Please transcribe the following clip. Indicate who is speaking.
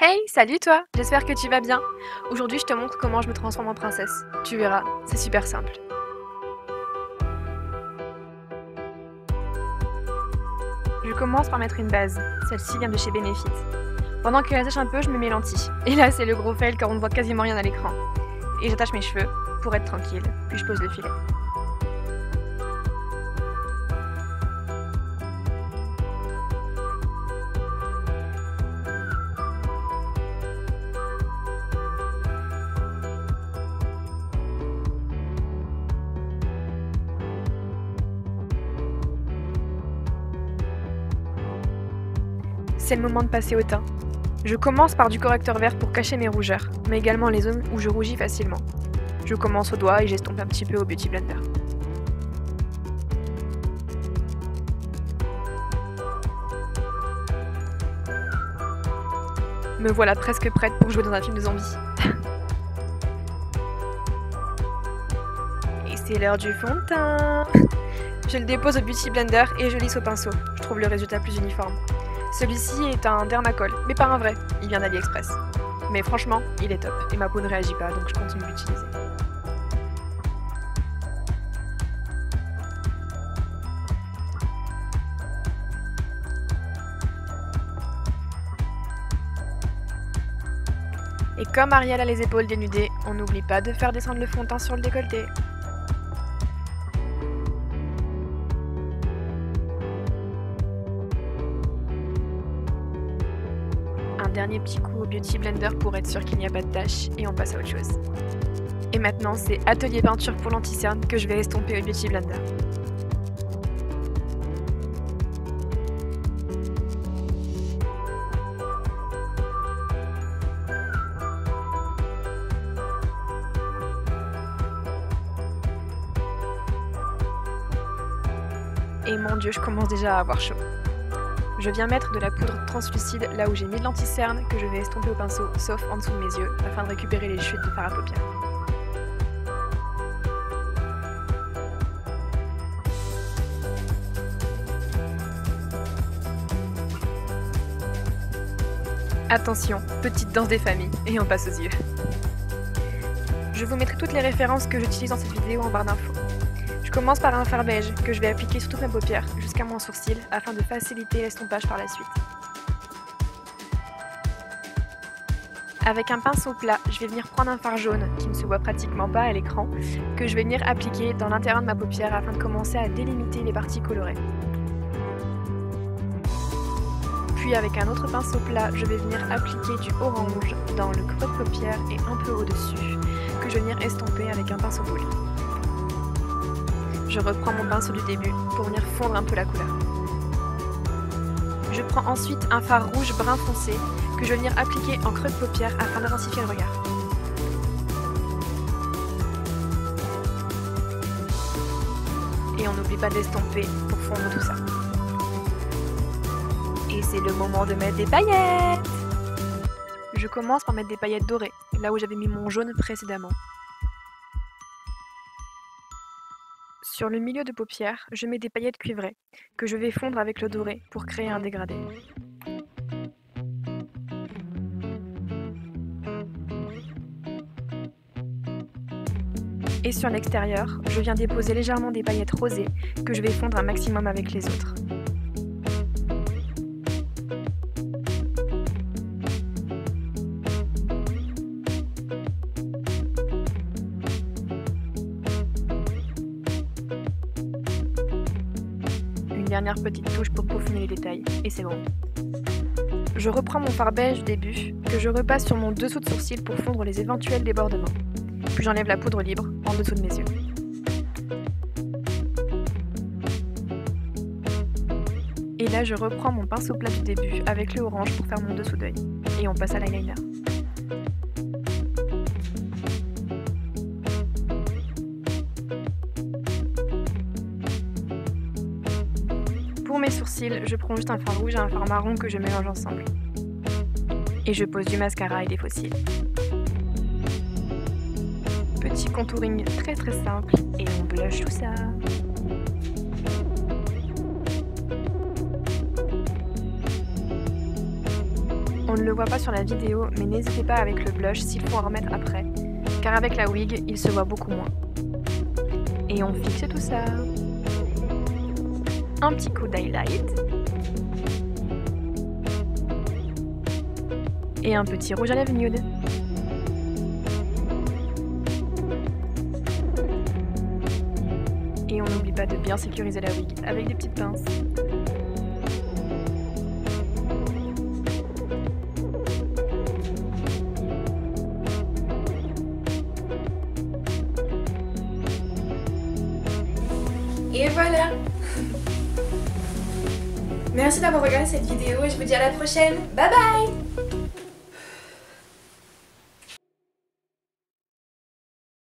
Speaker 1: Hey, salut toi, j'espère que tu vas bien. Aujourd'hui, je te montre comment je me transforme en princesse. Tu verras, c'est super simple. Je commence par mettre une base. Celle-ci vient de chez Benefit. Pendant qu'elle sèche un peu, je mets mes lentilles. Et là, c'est le gros fail car on ne voit quasiment rien à l'écran. Et j'attache mes cheveux pour être tranquille, puis je pose le filet. C'est le moment de passer au teint. Je commence par du correcteur vert pour cacher mes rougeurs, mais également les zones où je rougis facilement. Je commence au doigt et j'estompe un petit peu au Beauty Blender. Me voilà presque prête pour jouer dans un film de zombies. Et c'est l'heure du fond de teint. Je le dépose au Beauty Blender et je lisse au pinceau. Je trouve le résultat plus uniforme. Celui-ci est un dermacol, mais pas un vrai, il vient d'AliExpress. Mais franchement, il est top, et ma peau ne réagit pas, donc je continue de l'utiliser. Et comme Ariel a les épaules dénudées, on n'oublie pas de faire descendre le fond de teint sur le décolleté. Un dernier petit coup au Beauty Blender pour être sûr qu'il n'y a pas de taches et on passe à autre chose. Et maintenant c'est atelier peinture pour l'anti-cerne que je vais estomper au Beauty Blender. Et mon dieu, je commence déjà à avoir chaud. Je viens mettre de la poudre translucide là où j'ai mis de l'anti-cerne que je vais estomper au pinceau, sauf en dessous de mes yeux, afin de récupérer les chutes de fard à paupières. Attention, petite danse des familles, et on passe aux yeux. Je vous mettrai toutes les références que j'utilise dans cette vidéo en barre d'infos. Je commence par un fard beige que je vais appliquer sur toute ma paupière jusqu'à mon sourcil afin de faciliter l'estompage par la suite. Avec un pinceau plat, je vais venir prendre un fard jaune qui ne se voit pratiquement pas à l'écran que je vais venir appliquer dans l'intérieur de ma paupière afin de commencer à délimiter les parties colorées. Puis avec un autre pinceau plat, je vais venir appliquer du orange dans le creux de paupière et un peu au-dessus que je vais venir estomper avec un pinceau boule. Je reprends mon pinceau du début pour venir fondre un peu la couleur. Je prends ensuite un fard rouge brun foncé que je vais venir appliquer en creux de paupière afin d'intensifier le regard. Et on n'oublie pas d'estomper pour fondre tout ça. Et c'est le moment de mettre des paillettes! Je commence par mettre des paillettes dorées, là où j'avais mis mon jaune précédemment. Sur le milieu de paupière, je mets des paillettes cuivrées, que je vais fondre avec le doré pour créer un dégradé. Et sur l'extérieur, je viens déposer légèrement des paillettes rosées, que je vais fondre un maximum avec les autres. Dernière petite touche pour peaufiner les détails, et c'est bon. Je reprends mon fard beige du début, que je repasse sur mon dessous de sourcil pour fondre les éventuels débordements. Puis j'enlève la poudre libre en dessous de mes yeux. Et là je reprends mon pinceau plat du début avec le orange pour faire mon dessous d'œil. Et on passe à l'eyeliner. Pour mes sourcils, je prends juste un fard rouge et un fard marron que je mélange ensemble. Et je pose du mascara et des faux cils. Petit contouring très simple et on blush tout ça. On ne le voit pas sur la vidéo, mais n'hésitez pas avec le blush s'il faut en remettre après, car avec la wig, il se voit beaucoup moins. Et on fixe tout ça. Un petit coup d'highlight. Et un petit rouge à lèvres nude. Et on n'oublie pas de bien sécuriser la wig avec des petites pinces.
Speaker 2: Et voilà. Merci d'avoir regardé cette vidéo et je vous dis à la prochaine. Bye bye.